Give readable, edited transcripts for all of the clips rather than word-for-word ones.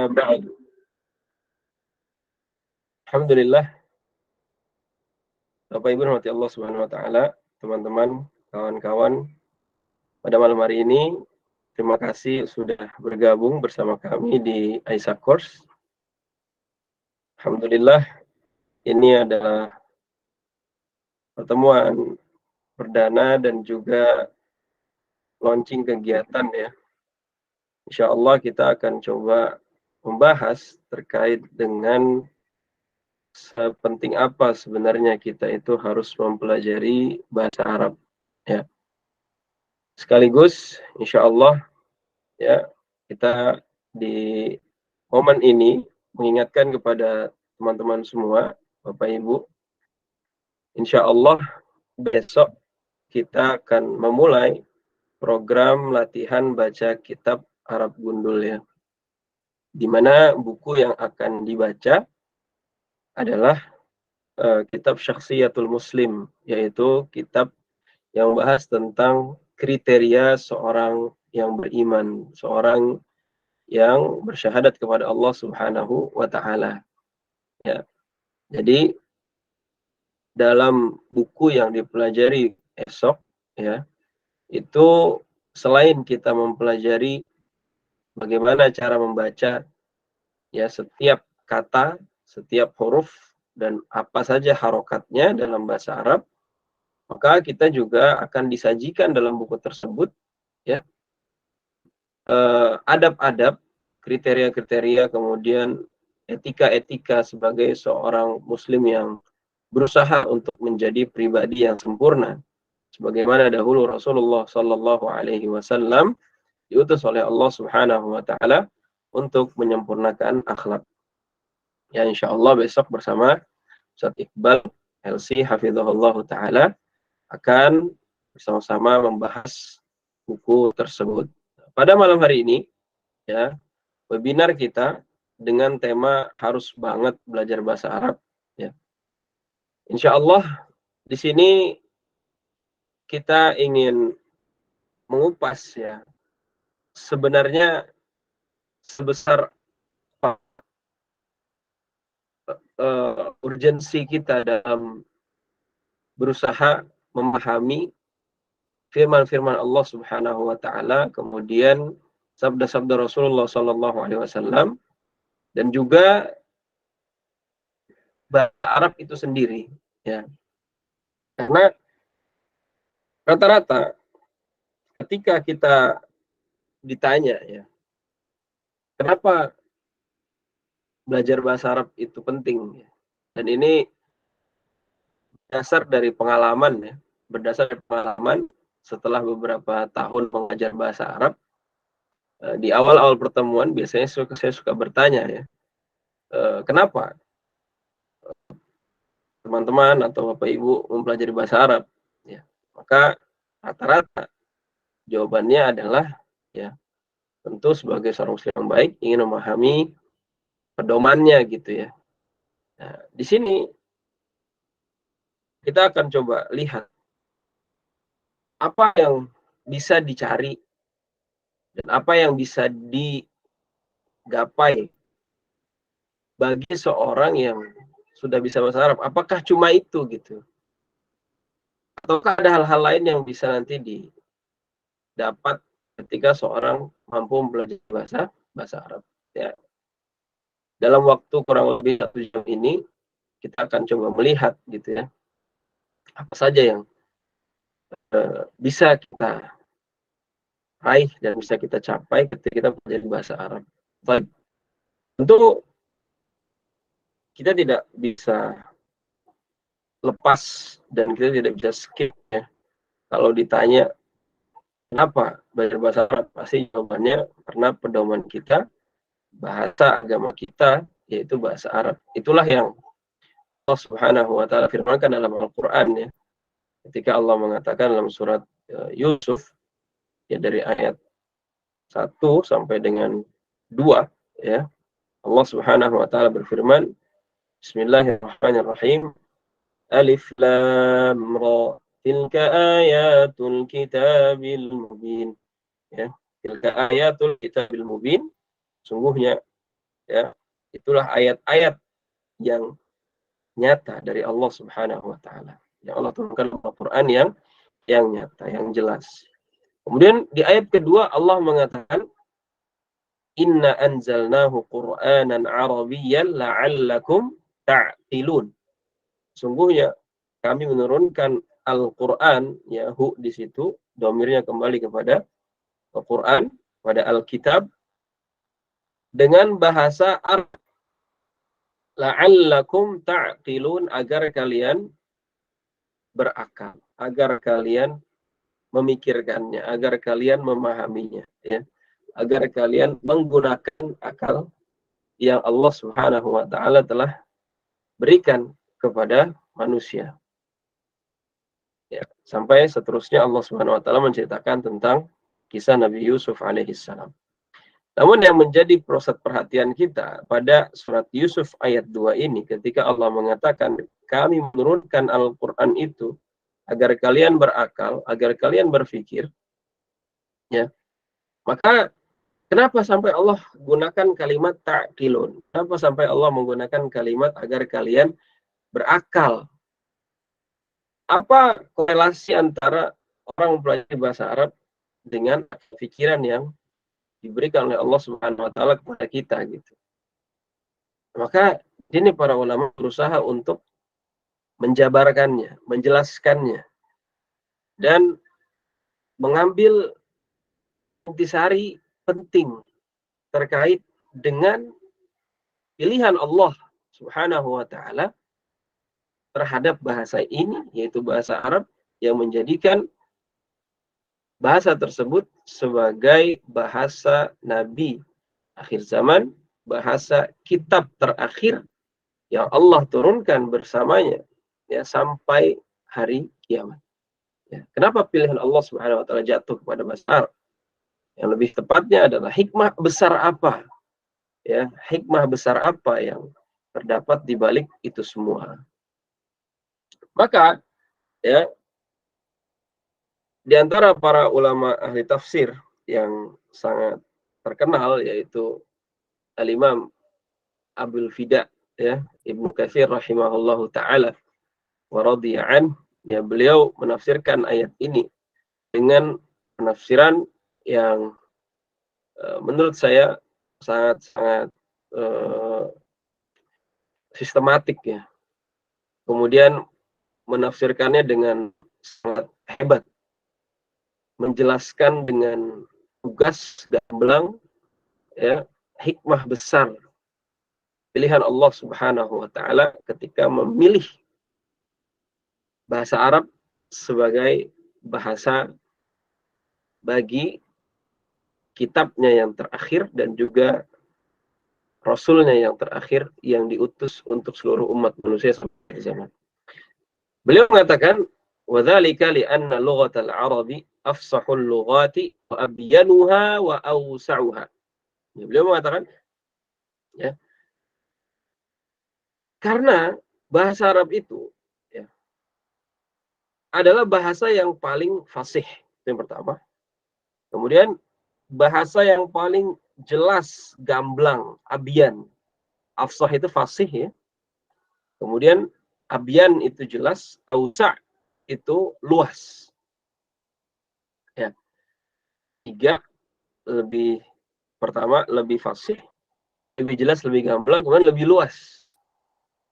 Amma ba'd. Alhamdulillah, Bapak Ibu rahmati Allah Subhanahu wa taala, teman-teman, kawan-kawan, pada malam hari ini terima kasih sudah bergabung bersama kami di Aisyah Course. Alhamdulillah, ini adalah pertemuan perdana dan juga launching kegiatan ya. Insya Allah kita akan coba membahas terkait dengan sepenting apa sebenarnya kita itu harus mempelajari bahasa Arab ya. Sekaligus insya Allah ya kita di momen ini mengingatkan kepada teman-teman semua, Bapak Ibu, insya Allah besok kita akan memulai program latihan baca kitab Arab Gundul ya, di mana buku yang akan dibaca adalah kitab Syakhsiyatul Muslim, yaitu kitab yang bahas tentang kriteria seorang yang beriman, seorang yang bersyahadat kepada Allah Subhanahu wa taala. Ya. Jadi dalam buku yang dipelajari esok ya, itu selain kita mempelajari bagaimana cara membaca ya setiap kata, setiap huruf dan apa saja harokatnya dalam bahasa Arab, maka kita juga akan disajikan dalam buku tersebut ya adab-adab, kriteria-kriteria, kemudian etika-etika sebagai seorang muslim yang berusaha untuk menjadi pribadi yang sempurna sebagaimana dahulu Rasulullah Sallallahu Alaihi Wasallam diutus oleh Allah Subhanahu Wa Taala untuk menyempurnakan akhlak. Ya insya Allah besok bersama Ustaz Iqbal LC Hafizahullah Taala akan bersama-sama membahas buku tersebut. Pada malam hari ini ya webinar kita dengan tema harus banget belajar bahasa Arab ya. Insya Allah di sini kita ingin mengupas ya sebenarnya sebesar urgensi kita dalam berusaha memahami firman-firman Allah Subhanahu wa taala, kemudian sabda-sabda Rasulullah sallallahu alaihi wasallam dan juga bahasa Arab itu sendiri ya. Karena rata-rata ketika kita ditanya ya, kenapa belajar bahasa Arab itu penting ya. Dan ini dasar dari pengalaman ya, berdasar dari pengalaman setelah beberapa tahun mengajar bahasa Arab. Di awal-awal pertemuan biasanya saya suka bertanya ya, kenapa teman-teman atau Bapak Ibu mempelajari bahasa Arab ya. Maka rata-rata jawabannya adalah ya tentu sebagai seorang muslim yang baik ingin memahami pedomannya gitu ya. Nah, di sini kita akan coba lihat apa yang bisa dicari dan apa yang bisa digapai bagi seorang yang sudah bisa bahasa Arab. Apakah cuma itu gitu? Ataukah ada hal-hal lain yang bisa nanti didapat ketika seorang mampu belajar bahasa Arab ya. Dalam waktu kurang lebih 1 jam ini kita akan coba melihat gitu ya apa saja yang bisa kita raih dan bisa kita capai ketika kita belajar bahasa Arab. Baik. Tentu kita tidak bisa lepas dan kita tidak bisa skip ya. Kalau ditanya kenapa belajar bahasa Arab, pasti jawabannya karena pedoman kita, bahasa agama kita yaitu bahasa Arab. Itulah yang Allah Subhanahu wa taala firmankan dalam Al-Qur'an ya. Ketika Allah mengatakan dalam surat Yusuf ya dari ayat 1 sampai dengan 2 ya. Allah Subhanahu wa taala berfirman, Bismillahirrahmanirrahim. Alif lam ra tilka ayatul kitabil mubin. Ya, tilka ayatul kitabil mubin. Sungguhnya Ya, itulah ayat-ayat yang nyata dari Allah Subhanahu wa taala. Yang Allah turunkan dalam Al-Qur'an yang nyata, yang jelas. Kemudian di ayat kedua Allah mengatakan inna anzalnahu Qur'anan Arabiyyan la'allakum ta'qilun. Sungguhnya kami menurunkan Al-Qur'an, ya hu di situ domirnya kembali kepada Al-Qur'an, pada Alkitab dengan bahasa Arab. La'allakum ta'qilun, agar kalian berakal, agar kalian memikirkannya, agar kalian memahaminya, ya. Agar kalian menggunakan akal yang Allah Subhanahu wa taala telah berikan kepada manusia. Ya, sampai seterusnya Allah Subhanahu wa taala menceritakan tentang kisah Nabi Yusuf alaihissalam. Namun yang menjadi pusat perhatian kita pada surat Yusuf ayat 2 ini, ketika Allah mengatakan kami menurunkan Al-Quran itu agar kalian berakal, agar kalian berpikir, ya, maka kenapa sampai Allah gunakan kalimat ta'qilun? Kenapa sampai Allah menggunakan kalimat agar kalian berakal? Apa korelasi antara orang mempelajari bahasa Arab dengan pikiran yang diberikan oleh Allah Subhanahu wa taala kepada kita gitu. Maka ini para ulama berusaha untuk menjabarkannya, menjelaskannya dan mengambil intisari penting terkait dengan pilihan Allah Subhanahu wa taala terhadap bahasa ini, yaitu bahasa Arab, yang menjadikan bahasa tersebut sebagai bahasa Nabi akhir zaman, bahasa kitab terakhir yang Allah turunkan bersamanya, ya, sampai hari kiamat. Ya. Kenapa pilihan Allah Subhanahu wa taala jatuh kepada bahasa Arab? Yang lebih tepatnya adalah hikmah besar apa? Ya, hikmah besar apa yang terdapat di balik itu semua? Maka, ya, di antara para ulama ahli tafsir yang sangat terkenal yaitu Al-Imam Abdul Fida, ya, Ibnu Katsir rahimahullahu taala wa radhiya an, ya, beliau menafsirkan ayat ini dengan penafsiran yang menurut saya sangat-sangat sistematik, ya. Kemudian menafsirkannya dengan sangat hebat, menjelaskan dengan tugas gamblang, ya, hikmah besar pilihan Allah Subhanahu wa taala ketika memilih bahasa Arab sebagai bahasa bagi kitabnya yang terakhir dan juga rasulnya yang terakhir yang diutus untuk seluruh umat manusia sampai zaman. Beliau mengatakan وَذَلِكَ لِأَنَّ لُغَةَ الْعَرَبِ أَفْصَحُ اللُّغَاتِ وَأَبْيَنُهَا وَأَوْسَعُهَا. Beliau mengatakan, ya, karena bahasa Arab itu, ya, adalah bahasa yang paling fasih, itu yang pertama. Kemudian bahasa yang paling jelas, gamblang, abyan. Afsah itu fasih, ya. Kemudian abyan itu jelas, ausa' itu luas. Ya. Tiga, pertama lebih fasih, lebih jelas, lebih gamblang, kemudian lebih luas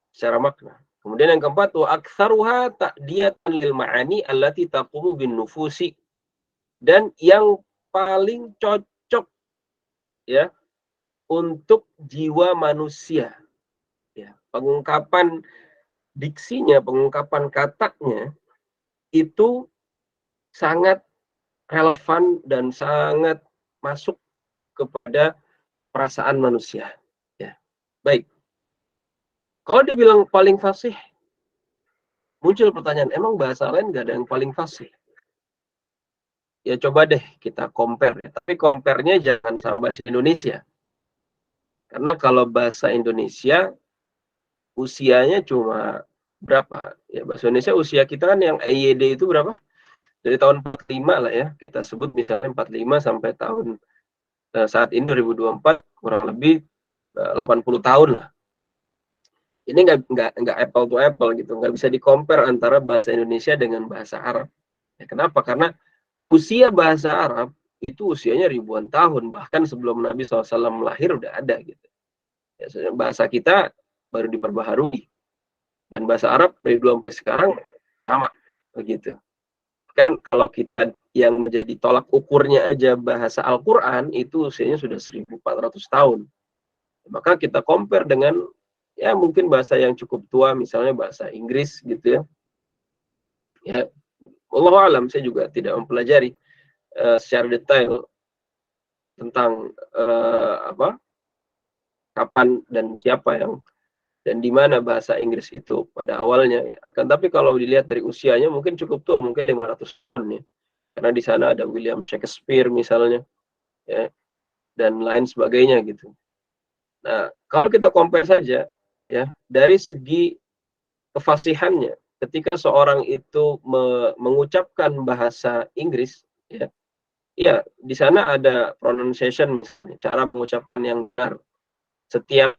secara makna. Kemudian yang keempat, wa aktsaruha ta'diyatan lil ma'ani allati taqumu bin nufusi, dan yang paling cocok, ya, untuk jiwa manusia, ya. Pengungkapan diksinya, pengungkapan katanya itu sangat relevan dan sangat masuk kepada perasaan manusia, ya. Baik. Kalau dibilang paling fasih, muncul pertanyaan, emang bahasa lain nggak ada yang paling fasih? Ya coba deh kita compare, ya. Tapi compare-nya jangan sama bahasa Indonesia. Karena kalau bahasa Indonesia usianya cuma berapa? Ya, bahasa Indonesia usia kita kan yang EYD itu berapa? Dari tahun 45 lah, ya. Kita sebut misalnya 45 sampai tahun saat ini 2024 kurang lebih 80 tahun lah. Ini nggak apple to apple gitu, nggak bisa di-compare antara bahasa Indonesia dengan bahasa Arab. Ya, kenapa? Karena usia bahasa Arab itu usianya ribuan tahun, bahkan sebelum Nabi SAW lahir udah ada gitu. Ya, bahasa kita baru diperbaharui, dan bahasa Arab dari dulu sampai sekarang sama begitu. Kan kalau kita yang menjadi tolak ukurnya aja bahasa Al-Quran itu usianya sudah 1400 tahun. Maka kita compare dengan ya mungkin bahasa yang cukup tua, misalnya bahasa Inggris gitu ya. Ya, wallahu alam, saya juga tidak mempelajari secara detail tentang kapan dan siapa yang dan di mana bahasa Inggris itu pada awalnya. Kan tapi kalau dilihat dari usianya mungkin cukup tua, mungkin 500 tahun ya. Karena di sana ada William Shakespeare misalnya, ya, dan lain sebagainya gitu. Nah, kalau kita compare saja ya dari segi kefasihannya, ketika seorang itu mengucapkan bahasa Inggris, ya, ya di sana ada pronunciation, misalnya, cara mengucapkan yang benar. Setiap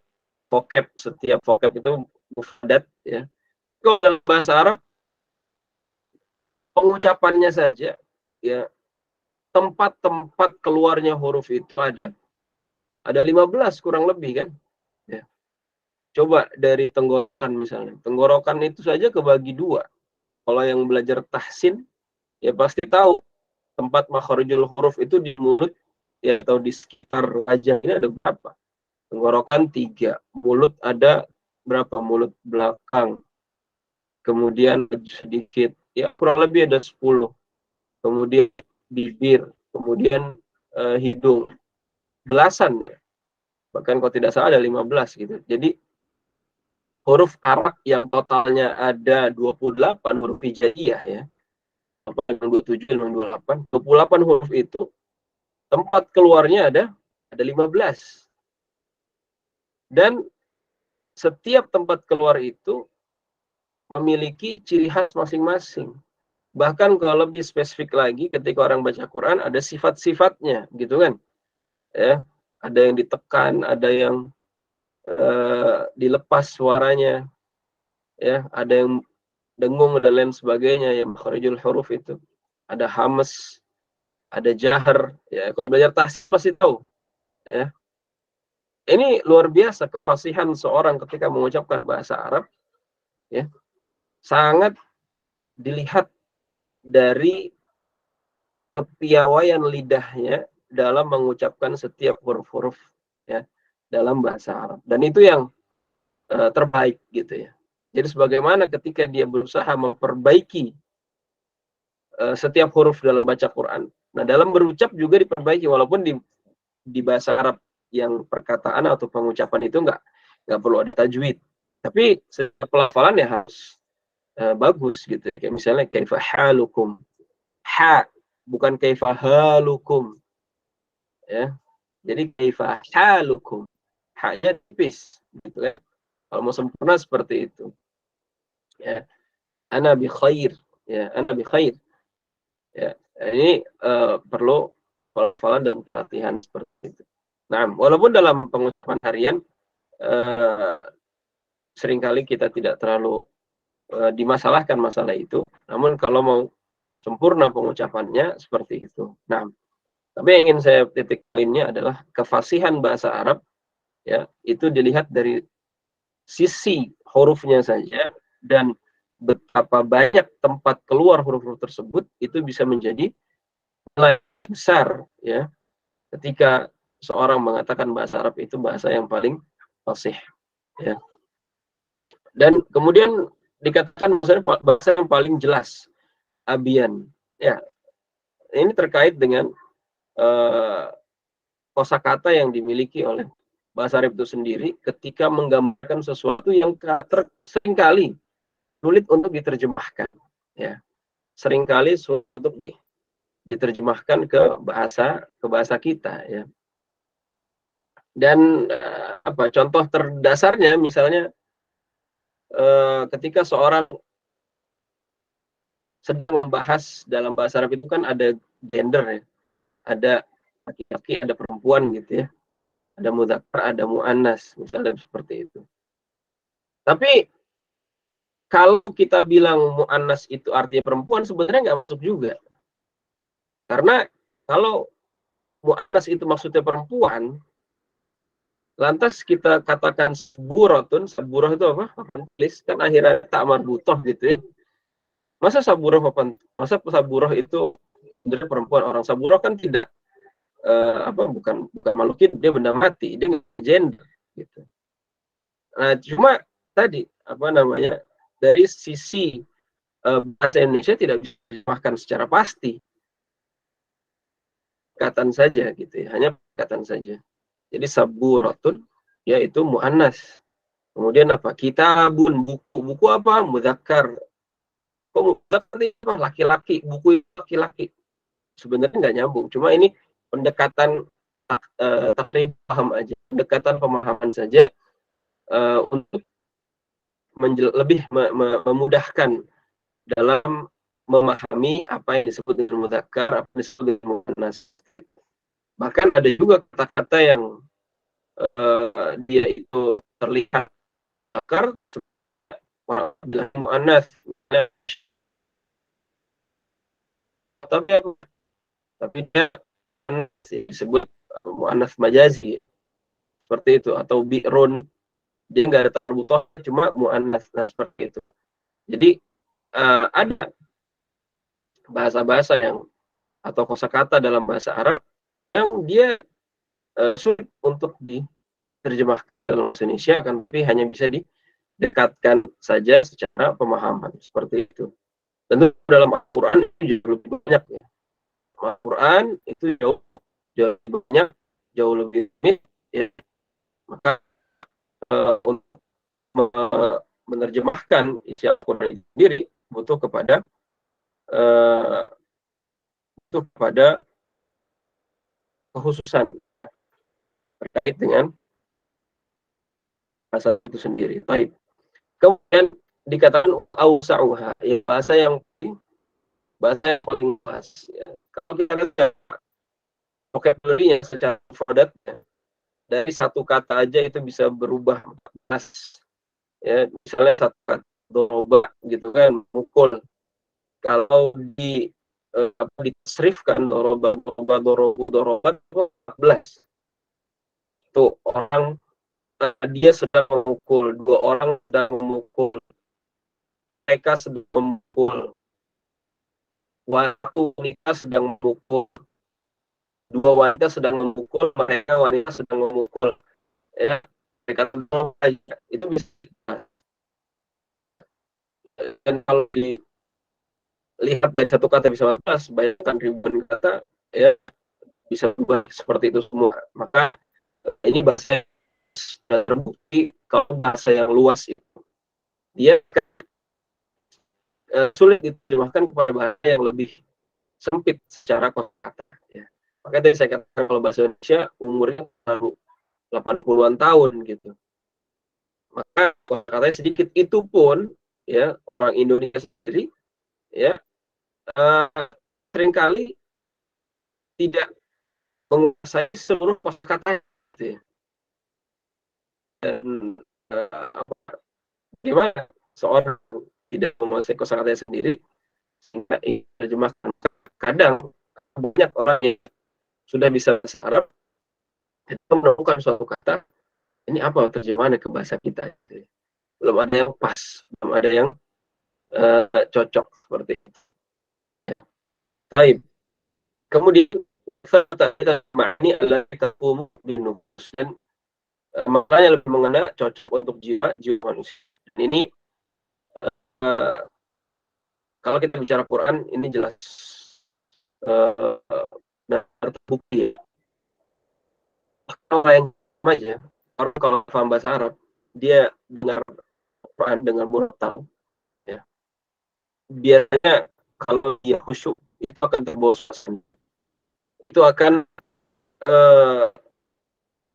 vocab itu mufradat, ya. Kalau dalam bahasa Arab pengucapannya saja, ya, tempat-tempat keluarnya huruf itu ada 15 kurang lebih kan, ya. Coba dari tenggorokan misalnya, tenggorokan itu saja kebagi dua. Kalau yang belajar tahsin ya pasti tahu tempat makharijul huruf itu di mulut ya, atau di sekitar wajah ini ada berapa. Tenggorokan 3, mulut ada berapa, mulut belakang, kemudian sedikit ya kurang lebih ada 10, kemudian bibir, kemudian hidung, belasan, bahkan kalau tidak salah ada 15 gitu. Jadi huruf Arab yang totalnya ada 28 huruf hijaiyah ya, 27, 28 huruf itu tempat keluarnya ada 15. Dan setiap tempat keluar itu memiliki ciri khas masing-masing. Bahkan kalau lebih spesifik lagi, ketika orang baca Quran ada sifat-sifatnya, gitu kan? Ya, ada yang ditekan, ada yang dilepas suaranya, ya, ada yang dengung dan lain sebagainya, yang makharijul huruf itu. Ada hamas, ada jahar, ya. Kalau belajar tahsis pasti tahu, ya. Ini luar biasa kefasihan seorang ketika mengucapkan bahasa Arab, ya. Sangat dilihat dari kepiawaian lidahnya dalam mengucapkan setiap huruf-huruf ya dalam bahasa Arab, dan itu yang terbaik gitu ya. Jadi sebagaimana ketika dia berusaha memperbaiki setiap huruf dalam baca Quran, nah dalam berucap juga diperbaiki, walaupun di bahasa Arab yang perkataan atau pengucapan itu nggak perlu ada tajwid, tapi setiap pelafalan ya harus bagus gitu. Kayak misalnya kaifa halukum, ha bukan kaifa halukum, ya. Jadi kaifa halukum, haknya tipis gitu kan. Kalau mau sempurna seperti itu, ya. Ana bi khair, ya, ana bi khair, ya. Ini perlu pelafalan dan pelatihan seperti itu. Nah, walaupun dalam pengucapan harian seringkali kita tidak terlalu dimasalahkan masalah itu, namun kalau mau sempurna pengucapannya seperti itu. Nah, tapi yang ingin saya titik poinnya adalah kefasihan bahasa Arab, ya, itu dilihat dari sisi hurufnya saja, dan betapa banyak tempat keluar huruf-huruf tersebut itu bisa menjadi nilai besar ya ketika seorang mengatakan bahasa Arab itu bahasa yang paling fasih, ya. Dan kemudian dikatakan bahasa yang paling jelas, abian, ya. Ini terkait dengan kosakata yang dimiliki oleh bahasa Arab itu sendiri ketika menggambarkan sesuatu yang seringkali sulit untuk diterjemahkan, ya. Seringkali sulit untuk diterjemahkan ke bahasa kita, ya. Dan contoh terdasarnya misalnya ketika seorang sedang membahas dalam bahasa Arab itu kan ada gender, ya. Ada laki-laki, ada perempuan gitu ya. ada mudzakkar, ada muannas, misalnya seperti itu. Tapi kalau kita bilang muannas itu artinya perempuan, sebenarnya nggak masuk juga. Karena kalau muannas itu maksudnya perempuan, lantas kita katakan saburotun, saburoh itu apa? Papan tulis, kan akhirnya tak marbutoh gitu ya. Masa saburoh itu sebenarnya perempuan, orang saburoh kan tidak bukan makhluk hidup, dia benda mati, dia gender gitu. Nah, cuma tadi dari sisi bahasa Indonesia tidak bisa diterjemahkan secara pasti, perkataan saja gitu ya, hanya perkataan saja. Jadi saburatun yaitu muannas. Kemudian apa? Kitabun, buku apa? Mudzakkar. Kok mudzakkar itu laki-laki, buku laki-laki. Sebenarnya nggak nyambung. Cuma ini pendekatan paham aja, pendekatan pemahaman saja untuk lebih memudahkan dalam memahami apa yang disebut dengan mudzakkar, apa yang disebut dengan muannas. Bahkan ada juga kata-kata yang dia itu terlihat mudzakkar bilang muannas, tapi dia disebut muannas majazi seperti itu, atau bi'run, dia nggak ada tarbutoh, cuma muannas, nah, seperti itu. Jadi ada bahasa-bahasa yang atau kosakata dalam bahasa Arab yang dia sulit untuk diterjemahkan dalam bahasa Indonesia, kan, tapi hanya bisa didekatkan saja secara pemahaman seperti itu. Tentu dalam Al-Quran itu jauh lebih banyak ya. Al-Quran itu jauh lebih banyak, jauh lebih rumit ya. Maka untuk menerjemahkan isi Al-Quran itu sendiri butuh kepada kekhususan terkait dengan bahasa itu sendiri. Baik. Kemudian dikatakan ausa'uha, ya, bahasa yang paling luas. Ya. Kalau kita lihat vocabulary-nya secara produk, dari satu kata aja itu bisa berubah 14. Ya, misalnya satu kata doroba gitu kan, mukul. Kalau ditasrifkan doroba 14. Itu orang dia sedang memukul, dua orang sedang memukul, mereka sedang memukul, wanita sedang memukul, dua wanita sedang memukul, wanita sedang memukul, ya, mereka sedang aja, itu bisa. Dan kalau dilihat dari satu kata bisa 14, bayangkan ribuan kata, ya, bisa berubah seperti itu semua. Maka ini bahasa terbukti kalau bahasa yang luas itu dia sulit diterjemahkan kepada bahasa yang lebih sempit secara kosakata. Ya. Makanya tadi saya katakan kalau bahasa Indonesia umurnya baru 80-an tahun gitu. Maka kosakatanya sedikit, itu pun ya orang Indonesia sendiri ya seringkali tidak menguasai seluruh kosakata gitu ya. Dan gimana seorang tidak menguasai kosakata sendiri sehingga diterjemahkan. Kadang banyak orang yang sudah bisa bahasa Arab itu menemukan suatu kata, ini apa terjemahannya ke bahasa kita, gitu. Belum ada yang pas, belum ada yang cocok seperti itu. Baik. Kemudian kita ini adalah kita binus, dan maknanya lebih mengena cocok untuk jiwa manusia. Dan ini kalau kita bicara Quran ini jelas terbukti ya. Kalau yang aja, orang kalau paham bahasa Arab, dia dengar Quran dengan murotal, ya. Biasanya kalau dia khusyuk itu akan terbawa suasana. Itu akan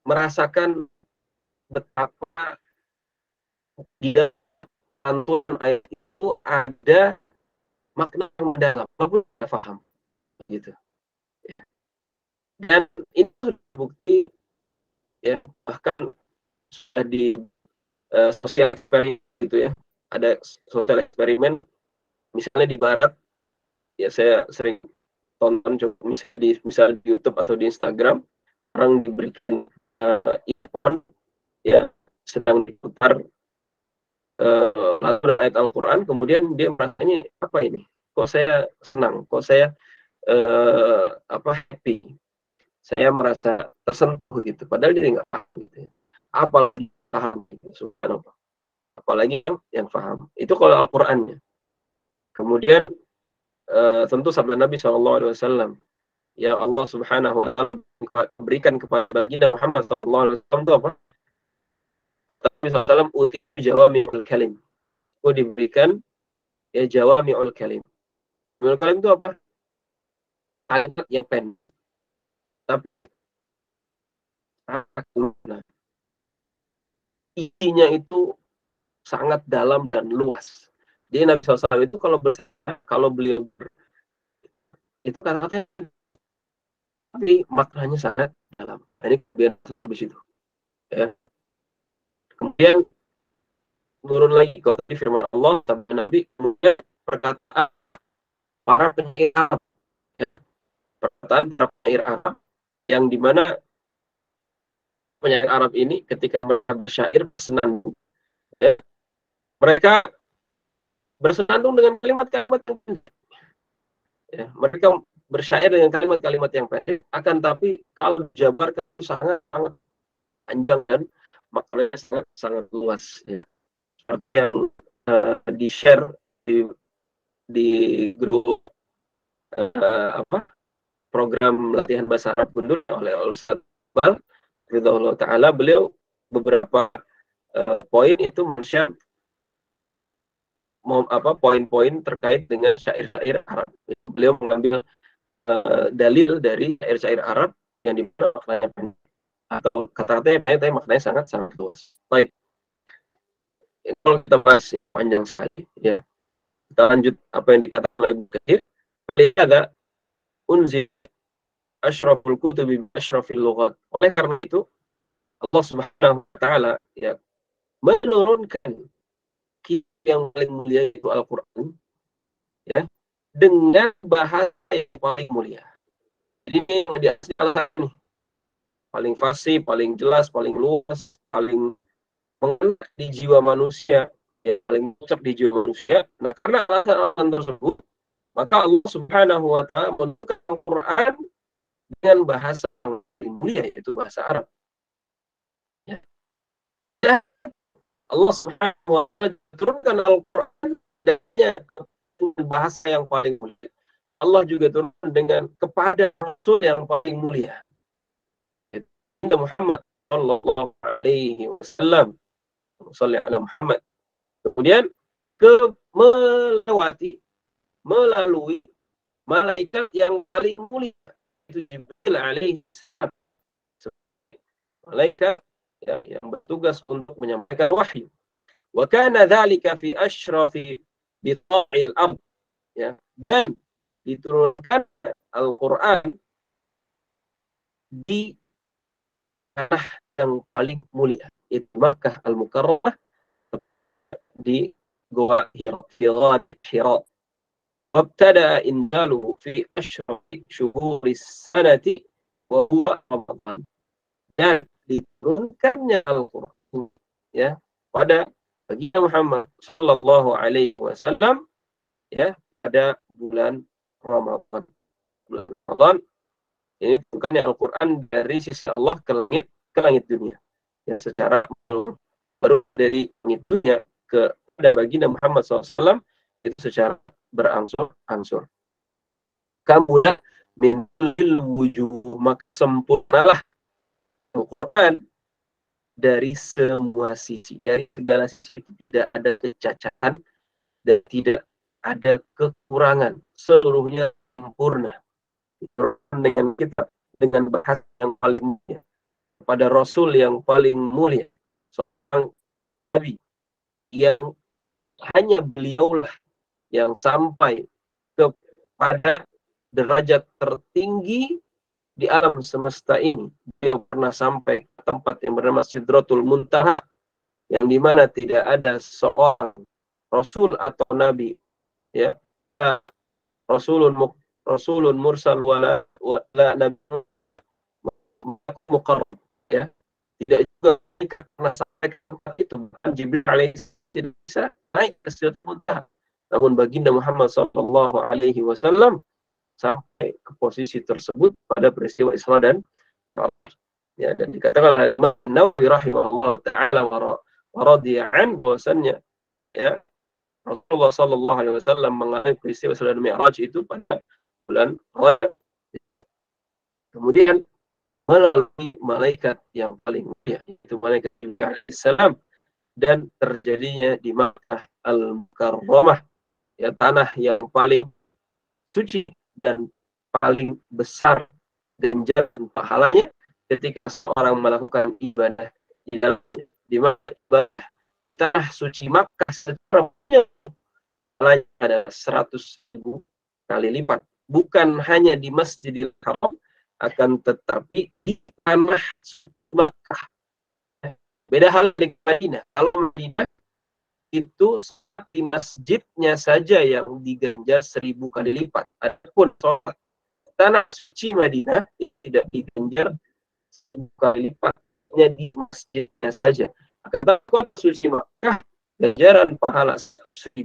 merasakan betapa di pantun ayat itu ada makna yang mendalam, walaupun tidak paham, gitu. Dan itu bukti ya, bahkan sudah di sosial eksperimen gitu ya, ada sosial eksperimen misalnya di barat ya, saya sering tonton coba misal di YouTube atau di Instagram, orang diberikan ikon ya, sedang diputar lagu ayat Al-Quran, kemudian dia merasanya apa ini, kok saya senang, kok saya happy, saya merasa tersentuh gitu, padahal dia nggak paham gitu ya. Apalagi paham gitu, subhanallah, apalagi yang paham itu kalau Al-Qur'annya. Kemudian tentu sabda Nabi SAW, ya Allah Subhanahu wa taala berikan kepada baginda Muhammad SAW itu apa? Nabi SAW uti jawami'ul kalim. Aku diberikan ya jawami'ul kalim. Jawami'ul kalim itu apa? Kalimat yang pendek tapi nah, isinya itu sangat dalam dan luas. Jadi Nabi SAW itu kalau beliau itu kata-katanya tapi maknanya sangat dalam. Ini biar habis itu. Ya. Kemudian turun lagi kalau tadi firman Allah sampai Nabi, kemudian perkataan para penyair Arab, ya. Perkataan para penyair Arab yang dimana penyair Arab ini ketika mereka bersyair bersenandung, ya. Mereka bersenandung dengan kalimat-kalimat yang pendek. Ya. Mereka bersyair dengan kalimat-kalimat yang pendek, akan tapi kalau dijabarkan itu sangat sangat panjang dan maknanya sangat sangat luas. Ya. Seperti yang di-share di grup program latihan bahasa Arab Gundul oleh Ustaz Iqbal Ridho Ta'ala, beliau beberapa poin itu men-share poin-poin terkait dengan syair-syair Arab. Beliau mengambil dalil dari syair-syair Arab yang dimana maknanya atau kata-kata yang tapi maknanya sangat sangat luas. Baik, kalau kita bahas panjang sekali, ya kita lanjut apa yang dikatakan oleh Ibnu Katsir. Ada unzil asyraful kutubi asyrafil lughat. Oleh karena itu Allah Subhanahu wa taala ya menurunkan kitab yang paling mulia itu Al-Qur'an ya dengan bahasa yang paling mulia. Jadi ini yang diasal nih, paling fasih, paling jelas, paling luas, paling mengena di jiwa manusia, ya, paling cocok di jiwa manusia. Nah, karena alasan tersebut, maka Allah Subhanahu wa taala menurunkan Al-Qur'an dengan bahasa yang paling mulia, yaitu bahasa Arab. Ya. Allah Subhanahu wa taala turunkan Al-Qur'an dengan bahasa yang paling mulia. Allah juga turunkan dengan kepada Rasul yang paling mulia. Muhammad sallallahu alaihi wasallam. Shalli ala Muhammad. Kemudian melalui malaikat yang paling mulia, itu Jibril alaihi salam. Malaikat yang bertugas untuk menyampaikan wahyu. Wa kana dzalika fi asyrafi bita'il ard, ya, dan diturunkan Al-Qur'an di tanah yang paling mulia, itu Makkah Al-Mukarramah, di Gua Hira. Wabtada indaluhu fi asyrafi syuhuris sanati wa huwa Ramadan. Dan diturunkannya Al-Qur'an ya pada baginda Muhammad sallallahu alaihi wasallam ya pada bulan Ramadan. Bulan Ramadan ini bukannya Al-Quran dari sisi Allah ke langit dunia ya, secara baru dari langit dunia ke pada baginda Muhammad SAW itu secara berangsur-angsur. Kamulah min wujuh, maka sempurnalah Al-Quran dari semua sisi, dari segala sisi, tidak ada kecacatan dan tidak ada kekurangan, seluruhnya sempurna. Dengan kitab, dengan bahasa yang paling mulia, pada Rasul yang paling mulia, seorang Nabi yang hanya beliaulah yang sampai kepada derajat tertinggi di alam semesta ini beliau pernah sampai ke tempat yang bernama Sidratul Muntaha, yang dimana tidak ada seorang rasul atau nabi, ya, rasulun rasulun mursal wala nabi muqarrab, ya, tidak juga pernah sampai ke tempat itu. Bahkan Jibril alaihissalam bisa naik ke Sidratul Muntaha, namun baginda Muhammad sallallahu alaihi wasallam sampai ke posisi tersebut pada peristiwa Isra dan Mi'raj. Ya, dan dikatakan oleh Imam Nawawi rahimahullah taala wa radiya an, bahwasannya, ya, Rasulullah sallallahu alaihi wasallam mengalami peristiwa Isra dan Mi'raj itu pada bulan Rajab. Kemudian melalui malaikat yang paling mulia, yaitu malaikat Jibril alaihissalam, dan terjadinya di Makkah al-Mukarramah, ya, tanah yang paling suci dan paling besar ganjaran pahalanya ketika seorang melakukan ibadah di dalamnya. Di mana ibadah tanah suci Makkah secara pahalanya ada 100.000 kali lipat. Bukan hanya di Masjidil Haram, akan tetapi di tanah Makkah. Beda hal dengan Madinah. Kalau Madinah itu di masjidnya saja yang diganjar 1.000 kali lipat. Adapun sholat tanah suci Madinah tidak diganjar 1.000 kali lipat, hanya di masjidnya saja. Akan tetapi suci Makkah, ganjaran pahala 1.000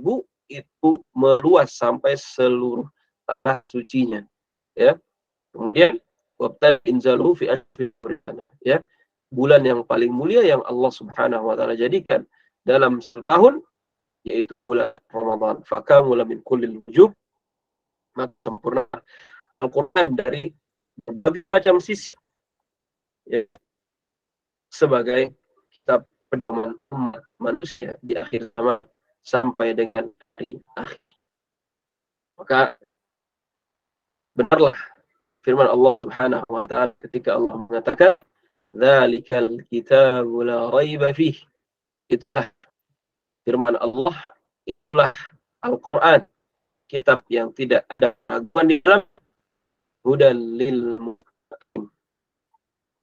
itu meluas sampai seluruh tanah sucinya. Ya. Kemudian wabtal inzaluhu fi ashhuril hurum, ya, bulan yang paling mulia yang Allah Subhanahu wa taala jadikan dalam setahun, yaitu bulan Ramadan. Fakamula min kullil wujub, maka sempurna Al-Quran dari berbagai macam sisi, ya, sebagai kitab pedoman umat manusia di akhir zaman sampai dengan hari akhir. Maka benarlah firman Allah Subhanahu wa taala ketika Allah mengatakan dzalikal kitabu la raiba fih. Itulah firman Allah, itulah Al-Qur'an, kitab yang tidak ada keraguan di dalam, hudan lil muttaqin,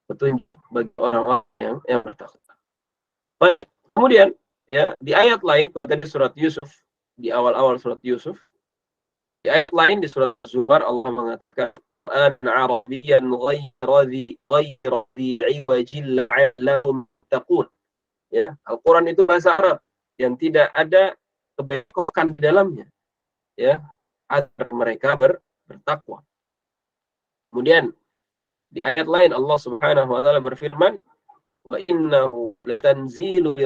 petunjuk bagi orang-orang yang bertakwa. Baik, kemudian, ya, di ayat lain pada surat Yusuf, di awal-awal surat Yusuf, di ayat lain di surat Zumar, Allah mengatakan an arabiyyan ghayra dhi iwajil la'allahum taqun. Ya, Al-Quran itu bahasa Arab yang tidak ada kebengkokan di dalamnya, ya, agar mereka bertakwa. Kemudian di ayat lain Allah Subhanahu wa taala berfirman wa innahu latanzilu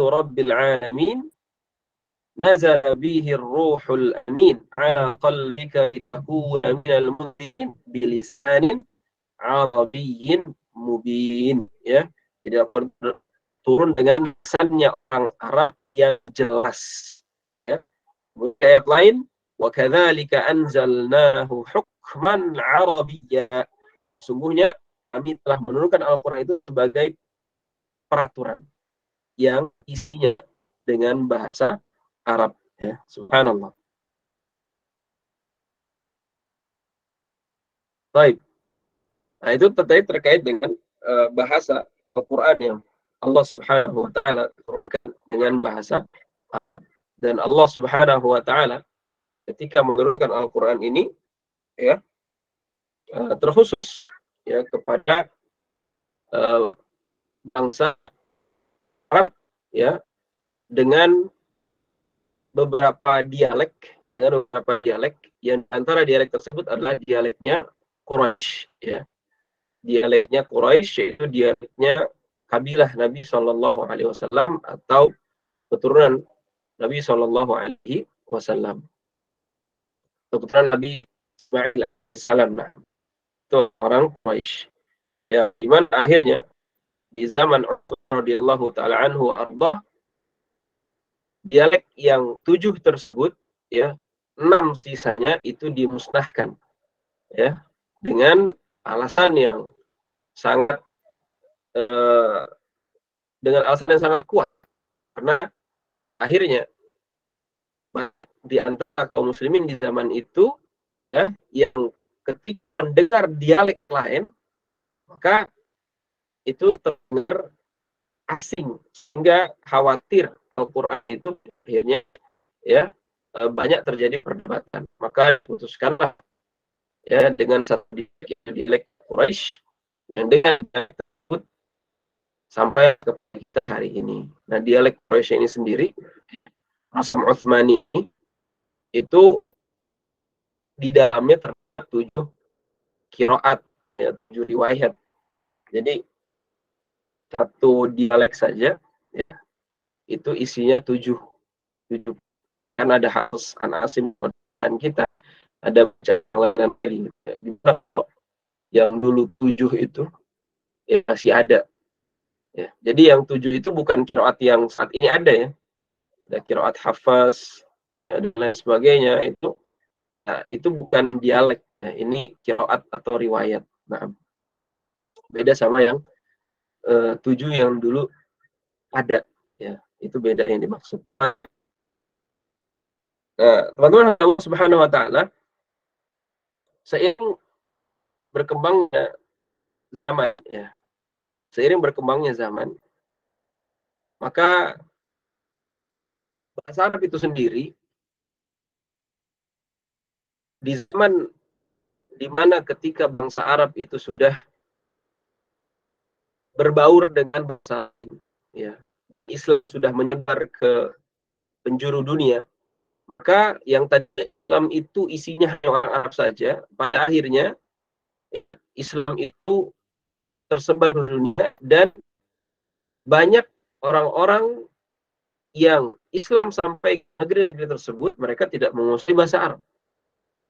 rabbil alamin nazala bihi ar-ruhul amin ala qalbika litakuna minal munzirin bilisanin arabiyyin mubin, ya. Jadi turun dengan lisannya orang Arab yang jelas, ya. Ayat lain wa kadzalika anzalnahu hukman arabiyya, sungguhnya kami telah menurunkan Al-Quran itu sebagai peraturan yang isinya dengan bahasa Arab, ya. Subhanallah. Baik. Nah, itu terkait dengan bahasa Al-Quran yang Allah Subhanahu wa taala turunkan dengan bahasa Arab. Dan Allah Subhanahu wa taala ketika menurunkan Al-Quran ini, ya, terkhusus, ya, kepada bangsa Arab, ya, dengan beberapa dialek, yang antara dialek tersebut adalah dialeknya Quraisy, ya. Dialeknya Quraisy yaitu dialeknya kabilah Nabi Shallallahu Alaihi Wasallam atau keturunan Nabi Shallallahu Alaihi Wasallam, keturunan Nabi Ismail alaihissalam. Nah, itu orang Quraisy, ya, di mana akhirnya di zaman Umar radhiyallahu taala anhu arba, dialek yang 7 tersebut, ya, 6 sisanya itu dimusnahkan, ya, dengan alasan yang sangat dengan alasan yang sangat kuat, karena akhirnya di antara kaum muslimin di zaman itu, ya, yang ketika mendengar dialek lain, maka itu terdengar asing, sehingga khawatir Al-Quran itu akhirnya ya banyak terjadi perdebatan. Maka putuskanlah ya dengan satu dialek Quraisy yang dengan tersebut sampai kepada kita hari ini. Nah, dialek Quraisy ini sendiri, Asam Utsmani itu di dalamnya terdapat 7 qiraat, ya, 7 riwayat. Jadi satu dialek saja ya, itu isinya 7. Kan ada Hafs, an Asim, dan kita ada bacaan lain yang dulu 7 itu ya masih ada ya. Jadi yang 7 itu bukan qiraat yang saat ini ada ya. Ada qiraat Hafs ya, dan lain sebagainya itu. Nah, itu bukan dialek. Nah, ini qiraat atau riwayat. Nah, beda sama yang 7 yang dulu ada ya. Itu beda yang dimaksud. Nah, teman-teman Allah Subhanahu wa taala, seiring berkembangnya zaman ya. Seiring berkembangnya zaman, maka bahasa Arab itu sendiri di zaman di mana ketika bangsa Arab itu sudah berbaur dengan bangsa lain, ya, Islam sudah menyebar ke penjuru dunia, maka yang tadi Islam itu isinya hanya orang Arab saja, pada akhirnya Islam itu tersebar di dunia dan banyak orang-orang yang Islam sampai ke negeri-negeri tersebut, mereka tidak menguasai bahasa Arab.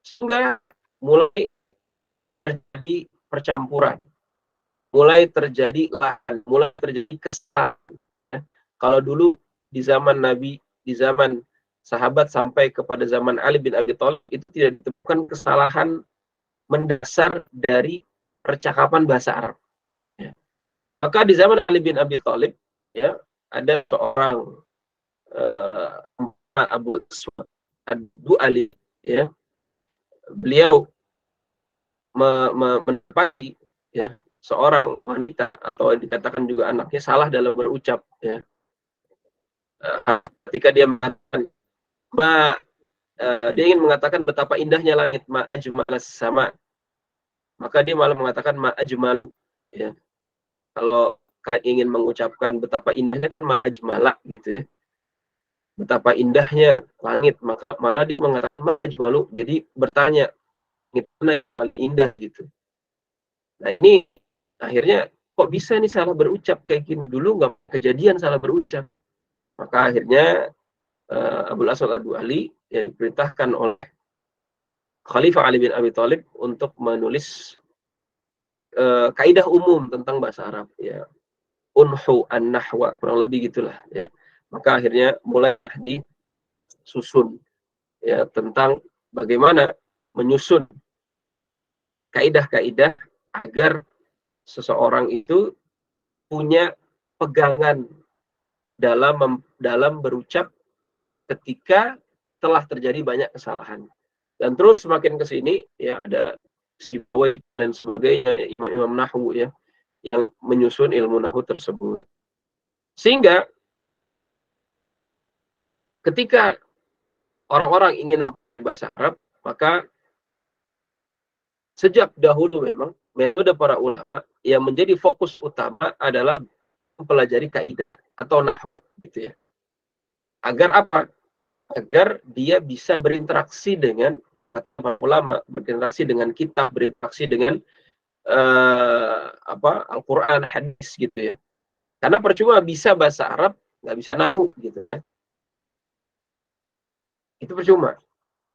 Sehingga mulai terjadi percampuran, mulai terjadi lahan, mulai terjadi kesalahan. Kalau dulu di zaman Nabi, di zaman sahabat sampai kepada zaman Ali bin Abi Thalib itu tidak ditemukan kesalahan mendasar dari percakapan bahasa Arab. Ya. Maka di zaman Ali bin Abi Thalib ya ada seorang Abu Ali ya, beliau mendapati ya seorang wanita atau dikatakan juga anaknya salah dalam berucap ya. Ketika dia mengatakan dia ingin mengatakan betapa indahnya langit ma ajmalas sama, maka dia malah mengatakan ma ajmal ya. Kalau ingin mengucapkan betapa indahnya ma ajmala gitu ya. Betapa indahnya langit, maka malah dia mengatakan ma ajmalu. Jadi bertanya langit mana yang paling indah gitu. Nah, ini akhirnya kok bisa nih salah berucap kayak gini, dulu nggak kejadian salah berucap. Maka akhirnya Abul Aswad Ad-Du'ali yang diperintahkan oleh Khalifah Ali bin Abi Thalib untuk menulis kaidah umum tentang bahasa Arab ya, unhu an-nahwa, kurang lebih gitulah ya. Maka akhirnya mulai disusun ya tentang bagaimana menyusun kaidah-kaidah agar seseorang itu punya pegangan dalam berucap ketika telah terjadi banyak kesalahan. Dan terus semakin ke sini ya ada Sibawayh dan sebagainya, imam-imam nahwu ya yang menyusun ilmu nahwu tersebut. Sehingga ketika orang-orang ingin bahasa Arab, maka sejak dahulu memang metode para ulama yang menjadi fokus utama adalah mempelajari kaidah atau nahwu gitu ya. Agar apa? Agar dia bisa berinteraksi dengan ulama, berinteraksi dengan kitab, berinteraksi dengan Al-Quran, hadis gitu ya. Karena percuma bisa bahasa Arab, nggak bisa nahwu gitu ya. Itu percuma.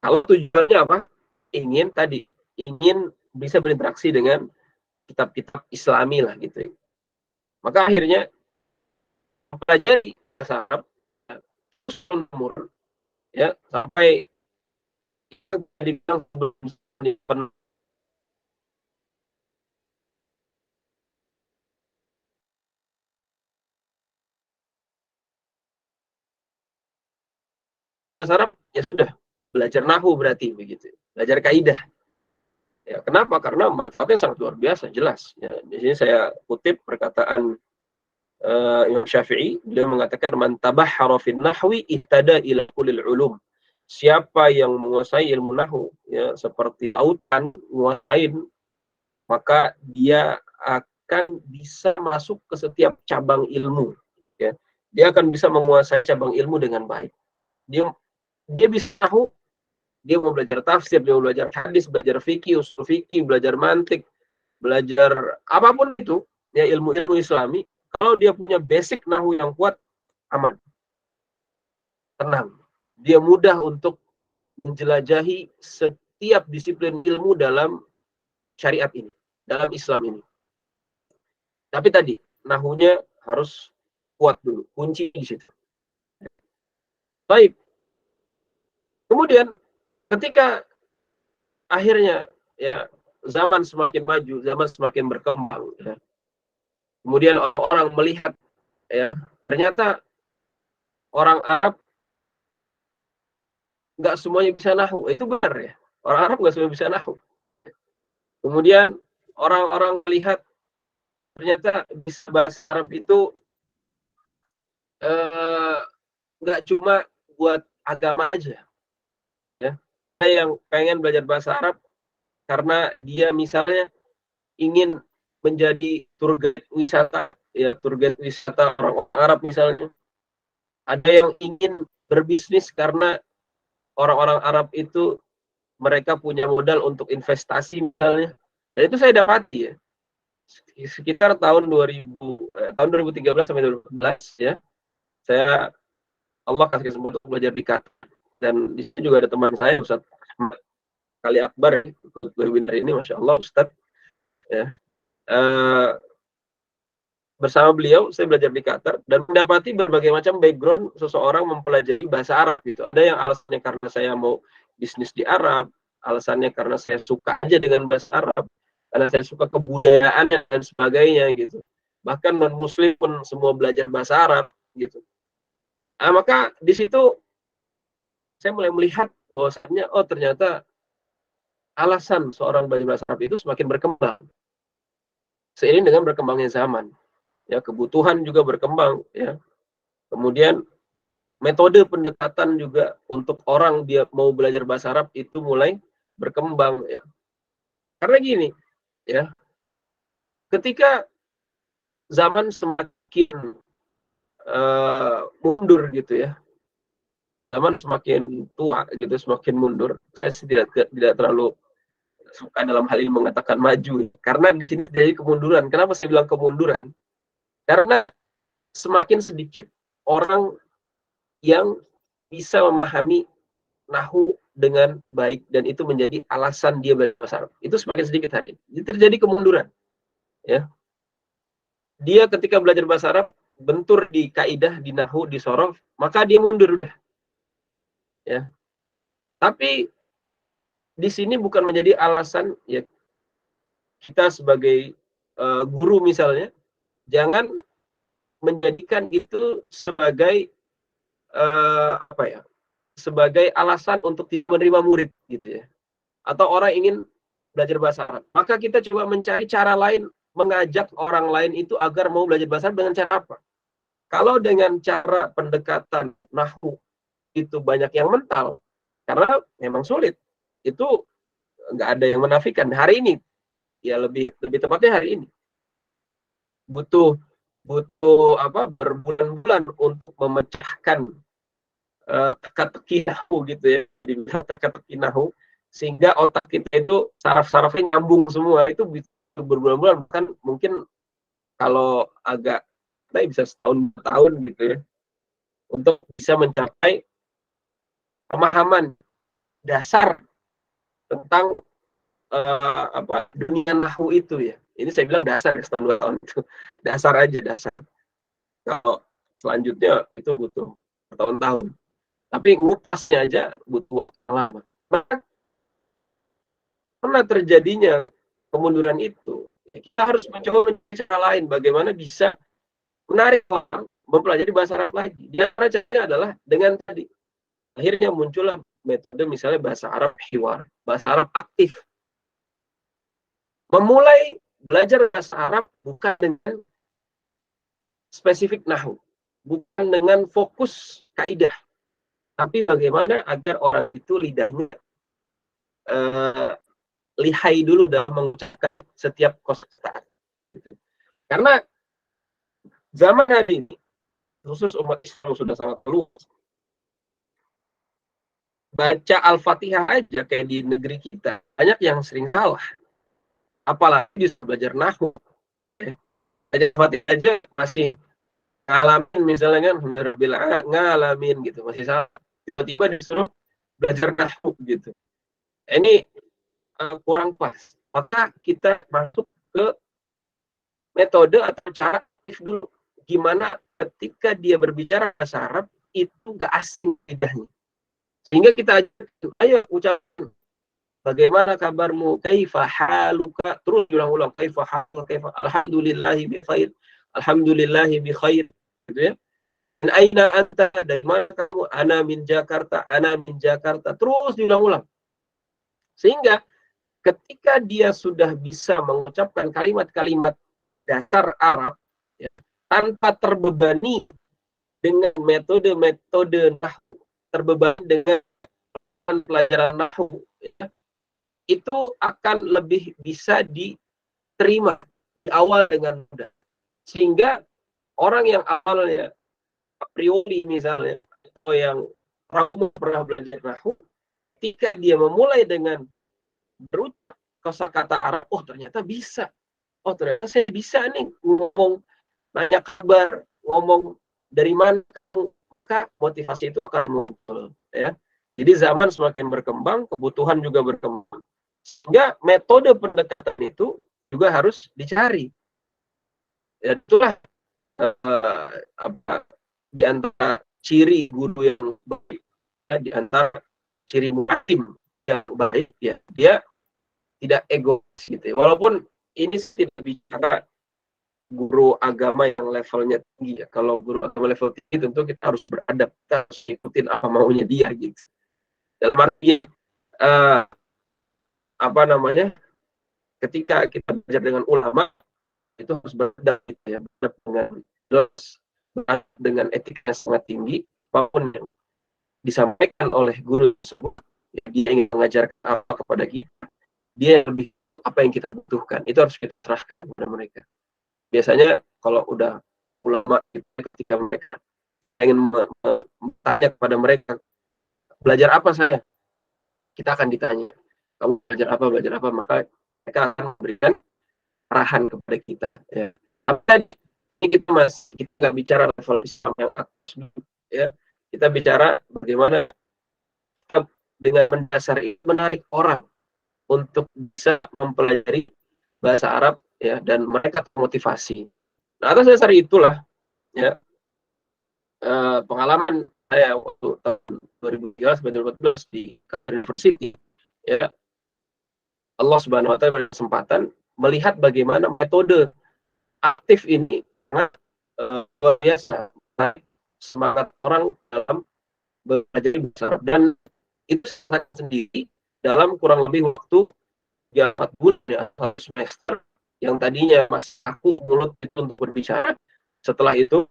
Kalau tujuannya apa? Ingin bisa berinteraksi dengan kitab-kitab Islami lah gitu ya. Maka akhirnya mempelajari bahasa Arab ya sampai dibilang sebelum bahasa Arab ya sudah belajar nahwu berarti begitu, belajar kaidah. Ya, kenapa? Karena manfaatnya sangat luar biasa, jelas. Ya, di sini saya kutip perkataan Imam Syafi'i, beliau mengatakan man tabahhara fin nahwi ihtada ila kulil ulum. Siapa yang menguasai ilmu nahwu ya seperti lautan menguasai, maka dia akan bisa masuk ke setiap cabang ilmu ya. Dia akan bisa menguasai cabang ilmu dengan baik. Dia dia bisa tahu, dia mau belajar tafsir, dia mau belajar hadis, belajar fikih, usul fikih, belajar mantik, belajar apapun itu ya, ilmu-ilmu Islami, kalau dia punya basic nahwu yang kuat, aman, tenang. Dia mudah untuk menjelajahi setiap disiplin ilmu dalam syariat ini, dalam Islam ini. Tapi tadi, nahunya harus kuat dulu, kunci di situ. Baik. Kemudian ketika akhirnya ya zaman semakin maju, zaman semakin berkembang ya. Kemudian orang melihat ya, ternyata orang Arab nggak semuanya bisa nahu. Itu benar ya. Orang Arab nggak semuanya bisa nahu. Kemudian orang-orang melihat ternyata bisa bahasa Arab itu nggak cuma buat agama aja ya. Saya yang pengen belajar bahasa Arab karena dia misalnya ingin menjadi tour guide wisata ya, tour guide wisata orang Arab misalnya. Ada yang ingin berbisnis karena orang-orang Arab itu mereka punya modal untuk investasi misalnya. Dan itu saya dapati ya. Sekitar tahun 2013 sampai 2014 ya. Saya Allah kasih kesempatan untuk belajar di Qatar, dan di situ juga ada teman saya Ustaz Kali Akbar ya, webinar ini, Masya Allah Ustaz ya. Uh, Bersama beliau saya belajar di Qatar dan mendapati berbagai macam background seseorang mempelajari bahasa Arab gitu. Ada yang alasannya karena saya mau bisnis di Arab, alasannya karena saya suka aja dengan bahasa Arab, karena saya suka kebudayaannya dan sebagainya gitu. Bahkan non Muslim pun semua belajar bahasa Arab gitu. Nah, maka di situ saya mulai melihat bahwasannya oh ternyata alasan seorang belajar bahasa Arab itu semakin berkembang seiring dengan berkembangnya zaman. Ya, kebutuhan juga berkembang ya. Kemudian metode pendekatan juga untuk orang dia mau belajar bahasa Arab itu mulai berkembang ya. Karena gini ya, ketika zaman semakin mundur gitu ya, zaman semakin tua gitu, semakin mundur. Saya tidak terlalu suka dalam hal ini mengatakan maju, karena di sini terjadi kemunduran. Kenapa saya bilang kemunduran? Karena semakin sedikit orang yang bisa memahami nahu dengan baik dan itu menjadi alasan dia belajar bahasa Arab. Itu semakin sedikit hari. Jadi terjadi kemunduran. Ya. Dia ketika belajar bahasa Arab bentur di kaidah, di nahu, di sorof, maka dia mundur. Ya. Tapi di sini bukan menjadi alasan ya, kita sebagai guru misalnya jangan menjadikan itu sebagai apa ya? Sebagai alasan untuk menerima murid gitu ya. Atau orang ingin belajar bahasa Arab. Maka kita coba mencari cara lain mengajak orang lain itu agar mau belajar bahasa Arab dengan cara apa? Kalau dengan cara pendekatan nahwu itu banyak yang mental, karena memang sulit. Itu nggak ada yang menafikan. Hari ini, ya lebih tepatnya hari ini, butuh butuh apa berbulan-bulan untuk memecahkan teka-teki nahwu gitu ya, dibilang teka-teki nahwu, sehingga otak kita itu saraf-sarafnya nyambung semua. Itu bisa berbulan-bulan, bahkan mungkin kalau agak bisa setahun tahun gitu ya, untuk bisa mencapai pemahaman dasar tentang apa dunia nahwu itu ya. Ini saya bilang dasar ya, setahun 2 tahun itu dasar aja, dasar. Kalau selanjutnya itu butuh bertahun-tahun. Tapi ngupasnya aja butuh lama. Maka karena terjadinya kemunduran itu, kita harus mencoba mencari cara lain bagaimana bisa menarik orang mempelajari bahasa Arab lagi. Di antara caranya adalah dengan tadi, akhirnya muncullah metode misalnya bahasa Arab hiwar, bahasa Arab aktif. memulai belajar bahasa Arab bukan dengan spesifik nahwu, bukan dengan fokus kaidah, tapi bagaimana agar orang itu lidahnya lihai dulu dalam mengucapkan setiap kosakata. Karena zaman hari ini, khusus umat Islam sudah sangat luas. Baca Al-Fatihah aja kayak di negeri kita, banyak yang sering salah. Apalagi bisa belajar nahwu. Baca Al-Fatihah aja masih ngalamin, misalnya kan, ngalamin gitu, masih salah. Tiba-tiba disuruh belajar nahwu gitu. Ini kurang pas. Maka kita masuk ke metode atau cara dulu. Gimana ketika dia berbicara bahasa Arab, itu gak asing lidahnya. Sehingga kita ajarkan, ayo ucapkan, bagaimana kabarmu, kaifa haluka, terus ulang-ulang, kaifa haluka, kaifa, alhamdulillahi bi khair, alhamdulillahi bi khair, gitu ya. Dan aina anta, dari mana kamu, ana min Jakarta, terus diulang-ulang. Sehingga ketika dia sudah bisa mengucapkan kalimat-kalimat dasar Arab, ya, tanpa terbebani dengan metode-metode nahwu, terbebani dengan pelajaran nahwu, ya, itu akan lebih bisa diterima di awal dengan mudah. Sehingga orang yang awalnya a priori misalnya, atau yang ragu pernah belajar nahwu, ketika dia memulai dengan berucap kosakata Arab, oh ternyata bisa. Oh ternyata saya bisa nih ngomong, nanya kabar, ngomong dari mana kamu, maka motivasi itu akan muncul, ya. Jadi zaman semakin berkembang, kebutuhan juga berkembang, sehingga metode pendekatan itu juga harus dicari. Ya, itulah di antara ciri guru yang baik, ya, di antara ciri mu'alim yang baik, ya, dia tidak egois gitu ya. Walaupun ini tidak bicara guru agama yang levelnya tinggi ya. Kalau guru agama level tinggi tentu kita harus beradab, kita harus ikutin apa maunya dia gitu. Dalam arti apa namanya, ketika kita belajar dengan ulama itu harus beradab gitu ya, beradab dengan jelas, dengan etika yang sangat tinggi, apapun yang disampaikan oleh guru tersebut, ya, dia ingin mengajarkan apa kepada kita, dia lebih apa yang kita butuhkan, itu harus kita serahkan kepada mereka. Biasanya kalau udah ulama, ketika mereka ingin bertanya kepada mereka, belajar apa saya? Kita akan ditanya, kamu belajar apa, maka mereka akan memberikan arahan kepada kita. Ya. Tapi ini kita nggak bicara level Islam yang atas, ya. Kita bicara bagaimana dengan mendasar ini menarik orang untuk bisa mempelajari bahasa Arab, ya, dan mereka termotivasi. Nah, atas dasar itulah, ya, pengalaman saya waktu tahun 2013 2014 di University, ya, Allah Subhanahu wa taala berkesempatan melihat bagaimana metode aktif ini sangat luar biasa, semangat orang dalam belajar bahasa Arab, dan itu sangat sendiri dalam kurang lebih waktu 3-4 bulan, ya, 1 semester, yang tadinya mas aku mulut itu untuk berbicara, setelah itu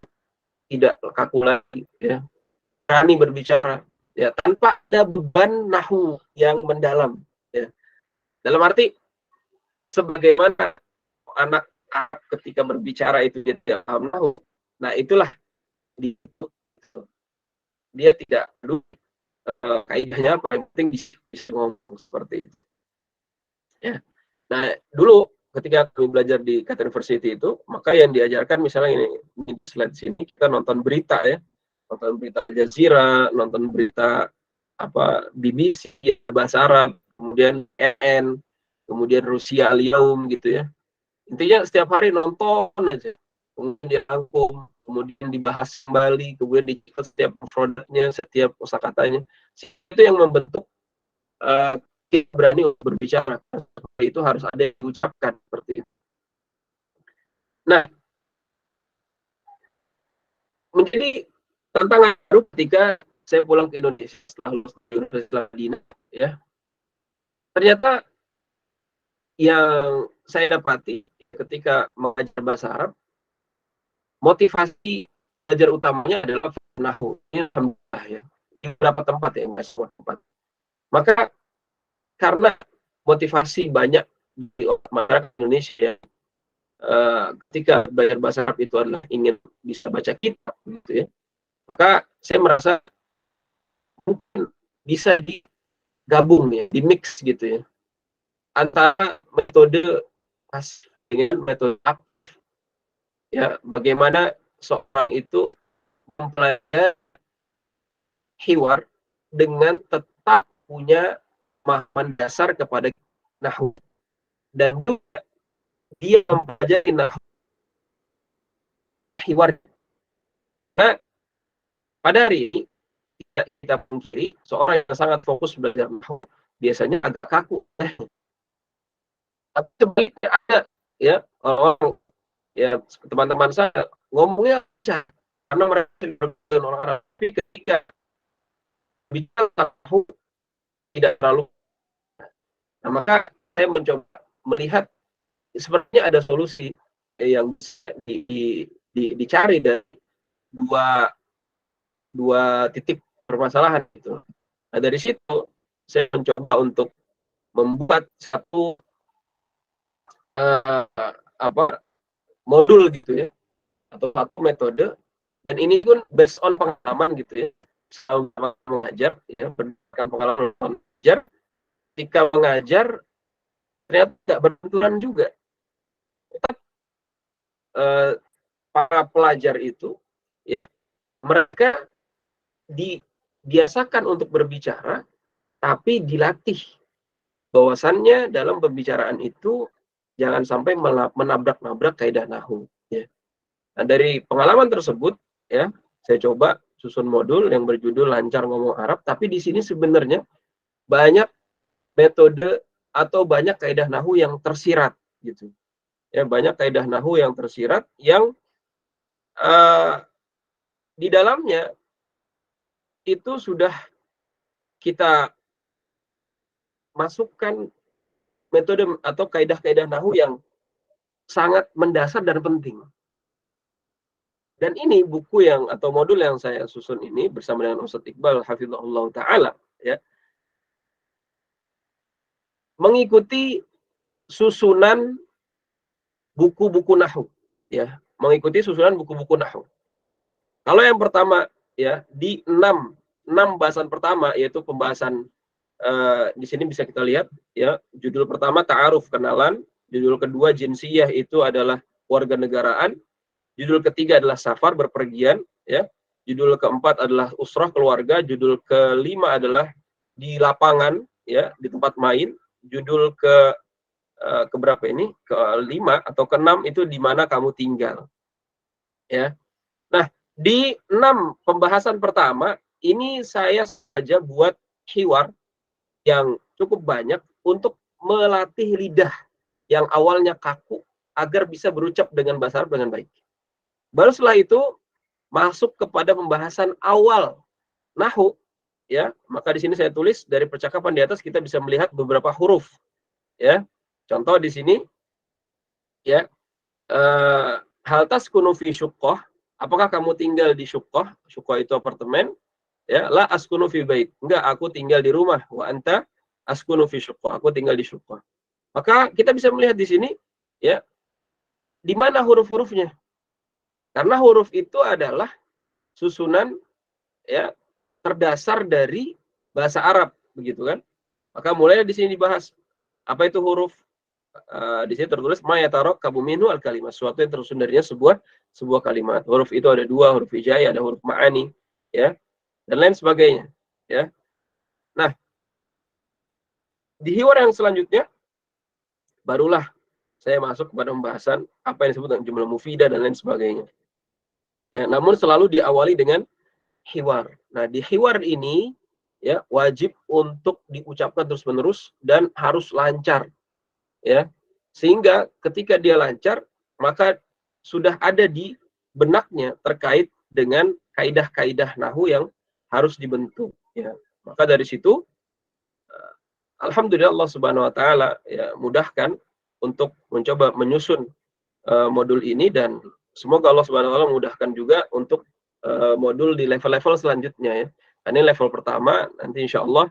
tidak kaku lagi, ya, berani berbicara, ya, tanpa ada beban nahwu yang mendalam, ya. Dalam arti sebagaimana anak ketika berbicara itu dia tidak paham nahwu, nah itulah dia tidak aduh kaidahnya apa, yang penting bisa ngomong seperti itu, ya. Nah dulu ketika kami belajar di Qatar University itu, maka yang diajarkan misalnya ini slide sini, kita nonton berita, ya, nonton berita Al Jazeera, nonton berita apa BBC bahasa Arab, kemudian NN, kemudian Rusia Al-Yaum gitu, ya. Intinya setiap hari nonton aja, kemudian dirangkum, kemudian dibahas kembali, kemudian dicatat setiap produknya, setiap kosakatanya. Itu yang membentuk kita berani untuk berbicara. Itu harus ada yang diucapkan seperti itu. Nah, menjadi tantangan baru ketika saya pulang ke Indonesia setelah lulus dari Universitas Madinah, ya. Ternyata yang saya dapati ketika mengajar bahasa Arab, motivasi belajar utamanya adalah nahwu. Ini alhamdulillah ya. Di beberapa tempat ya, enggak semua tempat. Maka karena motivasi banyak di masyarakat Indonesia, ketika belajar bahasa Arab itu adalah ingin bisa baca kitab gitu ya, maka saya merasa mungkin bisa digabung ya, di mix gitu ya, antara metode pas dengan metode aktif ya, bagaimana seorang itu mempelajari hiwar dengan tetap punya pemahaman dasar kepada nahwu, dan juga dia mempelajari nahwu hiwar. Nah, pada hari ini kita pungkiri seorang yang sangat fokus belajar nahwu biasanya agak kaku. Tapi sebaliknya ada ya orang, ya teman-teman saya ngomongnya aja karena mereka dengan orang Arab, tapi ketika bicara nahwu tidak terlalu. Nah, maka saya mencoba melihat sepertinya ada solusi yang bisa dicari dari dua titik permasalahan gitu. Nah, dari situ saya mencoba untuk membuat satu apa modul gitu ya, atau satu metode, dan ini pun based on pengalaman gitu ya, selama mengajar ya, berdasarkan pengalaman mengajar. Ketika mengajar ternyata tidak berbenturan juga. Tetap para pelajar itu ya, mereka dibiasakan untuk berbicara, tapi dilatih bahwasannya dalam pembicaraan itu jangan sampai menabrak-nabrak kaidah nahwu ya. Nah, dari pengalaman tersebut ya, saya coba susun modul yang berjudul Lancar Ngomong Arab, tapi di sini sebenarnya banyak metode atau banyak kaidah nahwu yang tersirat gitu. Ya, banyak kaidah nahwu yang tersirat yang di dalamnya itu sudah kita masukkan metode atau kaidah-kaidah nahwu yang sangat mendasar dan penting. Dan ini buku yang atau modul yang saya susun ini bersama dengan Ustadz Iqbal hafizahullah taala ya, mengikuti susunan buku-buku nahwu ya, mengikuti susunan buku-buku nahwu. Kalau yang pertama ya, di 6 bahasan pertama, yaitu pembahasan di sini bisa kita lihat ya, judul pertama ta'aruf, kenalan, judul kedua jinsiyah, itu adalah warga negaraan, judul ketiga adalah safar, berpergian ya, judul keempat adalah usrah, keluarga, judul kelima adalah di lapangan ya, di tempat main, judul keberapa ini, kelima atau keenam itu di mana kamu tinggal ya. Nah, di 6 pembahasan pertama ini saya saja buat hiwar yang cukup banyak untuk melatih lidah yang awalnya kaku agar bisa berucap dengan bahasa Arab dengan baik. Baru setelah itu masuk kepada pembahasan awal nahwu ya. Maka di sini saya tulis dari percakapan di atas kita bisa melihat beberapa huruf ya. Contoh di sini ya, hal taskunu fi syuqqah, apakah kamu tinggal di syuqqah? Syuqqah itu apartemen ya. La askunu fi bait, enggak, aku tinggal di rumah. Wa anta askunu fi syuqqah, aku tinggal di syuqqah. Maka kita bisa melihat di sini ya, di mana huruf-hurufnya, karena huruf itu adalah susunan ya terdasar dari bahasa Arab begitu kan. Maka mulai di sini dibahas apa itu huruf. Di sini tertulis mayatarok kabuminu al kalimat, suatu yang tersusun darinya sebuah kalimat. Huruf itu ada 2, huruf hijaiyah, ada huruf ma'ani ya, dan lain sebagainya ya. Nah, di hiwar yang selanjutnya barulah saya masuk kepada pembahasan apa yang disebut dengan jumlah mufidah dan lain sebagainya ya, namun selalu diawali dengan hiwar. Nah, di hiwar ini ya wajib untuk diucapkan terus-menerus dan harus lancar ya, sehingga ketika dia lancar maka sudah ada di benaknya terkait dengan kaidah-kaidah nahwu yang harus dibentuk ya. Maka dari situ alhamdulillah Allah Subhanahu wa taala ya mudahkan untuk mencoba menyusun modul ini, dan semoga Allah Subhanahu wa taala mudahkan juga untuk modul di level-level selanjutnya ya. Ini level pertama, nanti insya Allah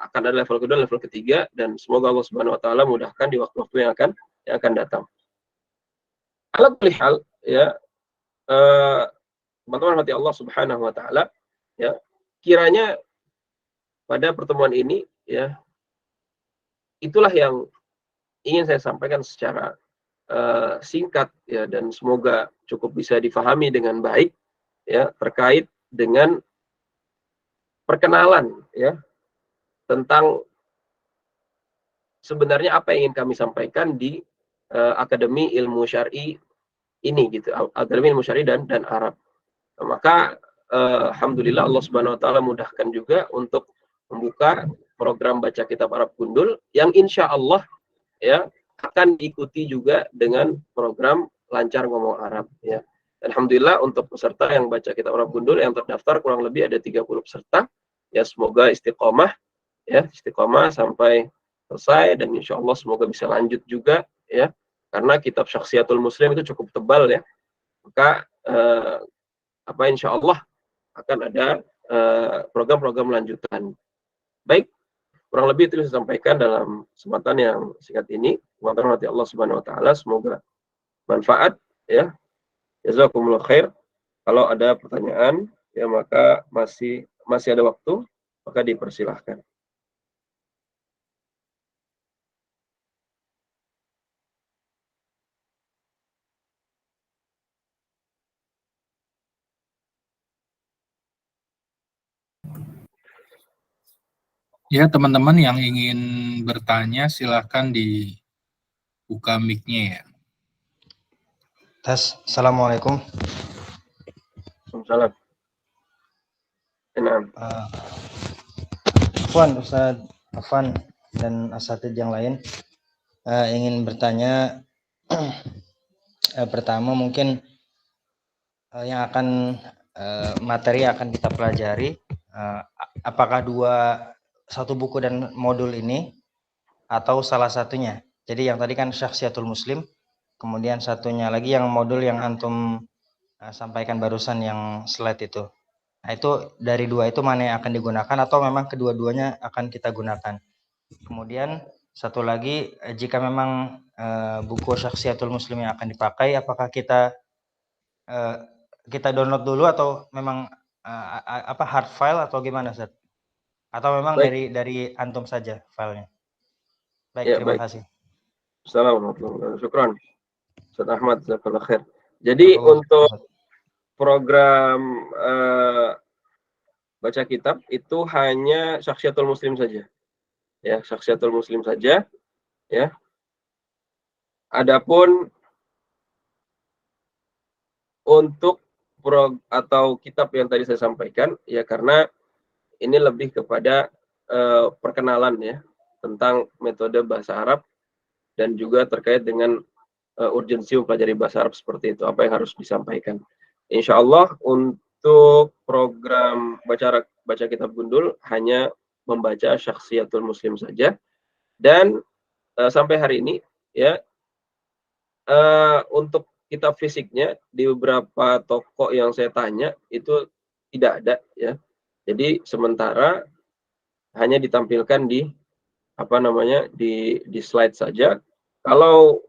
akan ada level kedua, level ketiga, dan semoga Allah Subhanahu wa taala mudahkan di waktu-waktu yang akan datang. Ala kulli hal ya, teman-teman hati Allah Subhanahu wa taala ya, kiranya pada pertemuan ini ya, itulah yang ingin saya sampaikan secara singkat ya, dan semoga cukup bisa difahami dengan baik ya, terkait dengan perkenalan ya tentang sebenarnya apa yang ingin kami sampaikan di Akademi Ilmu Syar'i ini gitu, Akademi Ilmu Syar'i dan Arab. Maka alhamdulillah Allah Subhanahu wa taala mudahkan juga untuk membuka program baca kitab Arab Gundul yang insya Allah ya akan diikuti juga dengan program lancar ngomong Arab ya. Alhamdulillah untuk peserta yang baca kitab Arab Gundul yang terdaftar kurang lebih ada 30 peserta ya, semoga istiqomah ya, istiqomah sampai selesai, dan insya Allah semoga bisa lanjut juga ya, karena kitab Syakhsiyatul Muslim itu cukup tebal ya. Maka insya Allah akan ada program-program lanjutan. Baik, kurang lebih itu saya sampaikan dalam kesempatan yang singkat ini. Teman-teman hati Allah Subhanahu wa taala, semoga manfaat ya. Jazakumullah khair. Kalau ada pertanyaan ya, maka masih ada waktu, maka dipersilahkan. Ya, teman-teman yang ingin bertanya silahkan dibuka mic-nya ya. Tes, Assalamualaikum. Waalaikumsalam. Afwan, Ustaz Afwan dan asatidz yang lain ingin bertanya. Pertama mungkin yang akan materi akan kita pelajari, apakah satu buku dan modul ini atau salah satunya? Jadi yang tadi kan Syakhsiyatul Muslim, kemudian satunya lagi yang modul yang antum sampaikan barusan yang slide itu. Nah, itu dari dua itu mana yang akan digunakan, atau memang kedua-duanya akan kita gunakan? Kemudian satu lagi, jika memang buku Syakhsiyatul Muslim yang akan dipakai, apakah kita download dulu atau memang hard file atau gimana, Ustaz? Atau memang baik, dari antum saja filenya? Baik, ya, terima baik. kasih. Assalamualaikum. Syukran. Ustaz Ahmad, jazakallahu khair. Jadi untuk program baca kitab itu hanya Syakhsiyatul Muslim saja. Ya, Syakhsiyatul Muslim saja ya. Adapun untuk atau kitab yang tadi saya sampaikan ya, karena ini lebih kepada perkenalan ya tentang metode bahasa Arab, dan juga terkait dengan urgensi mempelajari bahasa Arab seperti itu, apa yang harus disampaikan. Insya Allah untuk program baca kitab Gundul hanya membaca Syakhsiyatul Muslim saja, dan sampai hari ini ya untuk kitab fisiknya di beberapa toko yang saya tanya itu tidak ada ya. Jadi sementara hanya ditampilkan di di slide saja. Kalau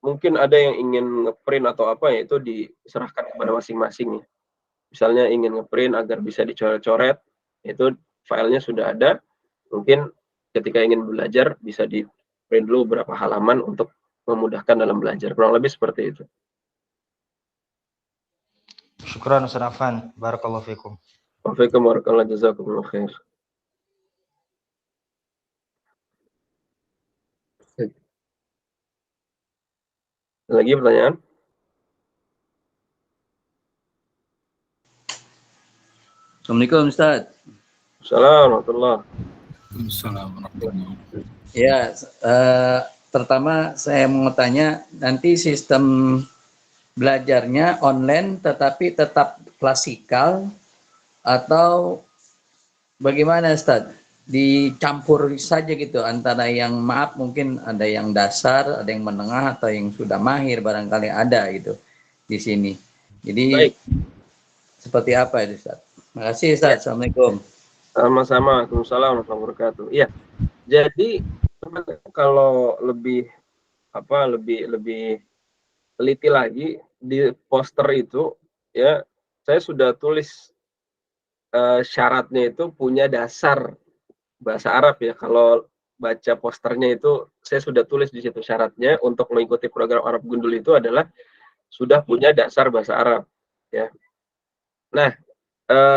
mungkin ada yang ingin ngeprint atau apa ya, itu diserahkan kepada masing-masing ya. Misalnya ingin ngeprint agar bisa dicoret-coret, itu filenya sudah ada. Mungkin ketika ingin belajar bisa di print dulu beberapa halaman untuk memudahkan dalam belajar. Kurang lebih seperti itu. Syukran Ustaz Afwan, barakallahu fikum. Waalaikumsalam warahmatullahi wabarakatuh. Khair. Lagi pertanyaan? Assalamualaikum Ustaz. Assalamualaikum. Ya, pertama saya mau tanya, nanti sistem belajarnya online tetapi tetap klasikal atau bagaimana Ustaz? dicampur saja gitu antara yang maaf mungkin ada yang dasar, ada yang menengah atau yang sudah mahir barangkali ada gitu di sini. Jadi Baik. seperti apa itu Ustaz? Terima kasih Ustaz. Assalamualaikum. Sama-sama. Waalaikumsalam warahmatullahi wabarakatuh. Iya. Jadi kalau lebih teliti lagi di poster itu ya, saya sudah tulis syaratnya itu punya dasar bahasa Arab ya. Kalau baca posternya itu saya sudah tulis di situ syaratnya untuk mengikuti program Arab Gundul itu adalah sudah punya dasar bahasa Arab ya. Nah,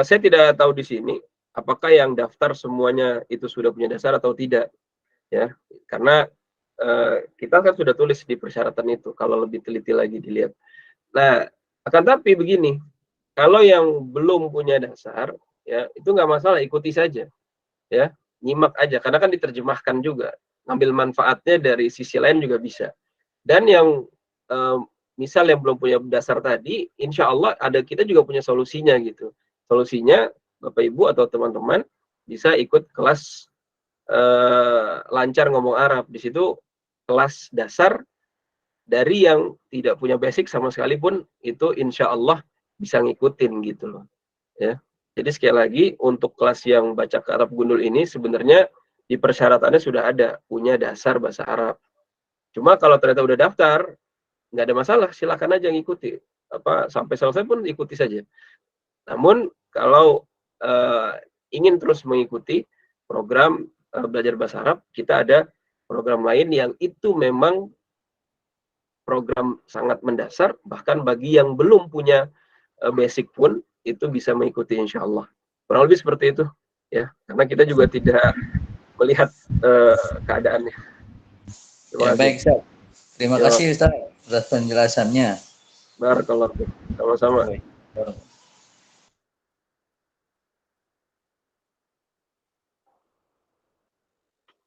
saya tidak tahu di sini apakah yang daftar semuanya itu sudah punya dasar atau tidak ya. Karena kita kan sudah tulis di persyaratan itu kalau lebih teliti lagi dilihat. Nah, akan tapi begini, kalau yang belum punya dasar ya itu nggak masalah, ikuti saja ya, nyimak aja karena kan diterjemahkan juga, ngambil manfaatnya dari sisi lain juga bisa. Dan yang misal yang belum punya dasar tadi, insya Allah kita juga punya solusinya gitu. Solusinya Bapak Ibu atau teman-teman bisa ikut kelas lancar ngomong Arab. Di situ kelas dasar dari yang tidak punya basic sama sekali pun itu insya Allah bisa ngikutin gitu loh ya. Jadi sekali lagi untuk kelas yang baca ke Arab Gundul ini sebenarnya di persyaratannya sudah ada punya dasar bahasa Arab. Cuma kalau ternyata udah daftar nggak ada masalah, silakan aja ngikuti sampai selesai pun ikuti saja. Namun kalau ingin terus mengikuti program belajar bahasa Arab, kita ada program lain yang itu memang program sangat mendasar, bahkan bagi yang belum punya basic pun itu bisa mengikuti insya Allah. Kurang lebih seperti itu ya, karena kita juga tidak melihat keadaannya. Ya, baik Ustaz. Terima kasih Ustaz atas penjelasannya. Barakallahu fiik. Sama-sama.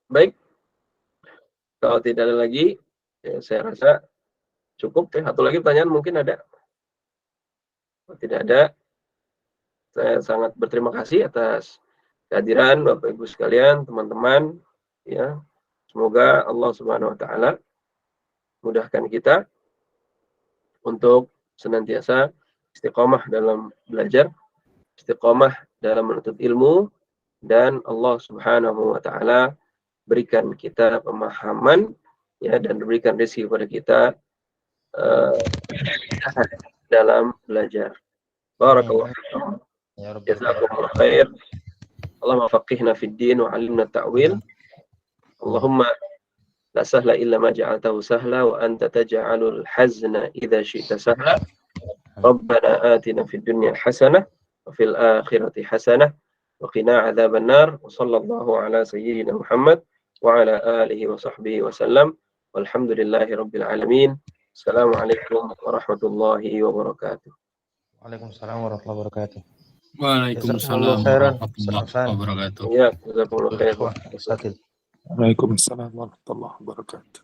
Baik, kalau tidak ada lagi, ya saya rasa cukup ya. Satu lagi pertanyaan mungkin ada? Kalau tidak ada, saya sangat berterima kasih atas kehadiran Bapak Ibu sekalian, teman-teman. Ya, semoga Allah Subhanahu Wa Taala mudahkan kita untuk senantiasa istiqomah dalam belajar, istiqomah dalam menuntut ilmu, dan Allah Subhanahu Wa Taala berikan kita pemahaman ya, dan berikan rezeki kepada kita dalam belajar. Barakallahu fiikum. Jazakumullah khair. Allahumma faqihna fid din wa 'allimna ta'wil. Allahumma la sahla illa ma ja'altahu sahla wa anta taj'alul hazna idza syi'ta sahla. Rabbana atina fid dunya hasanah wa fil akhirati hasanah wa qina 'adzaban nar. Wa sallallahu ala sayyidina Muhammad wa ala alihi wa sahbihi wa sallam. Walhamdulillahi rabbil alamin. Assalamualaikum warahmatullahi wabarakatuh. Waalaikumsalam warahmatullahi wabarakatuh. Waalaikumsalam warahmatullahi wabarakatuh. Ya, jazakumullah khair. Ustaz. Waalaikumsalam warahmatullahi wabarakatuh.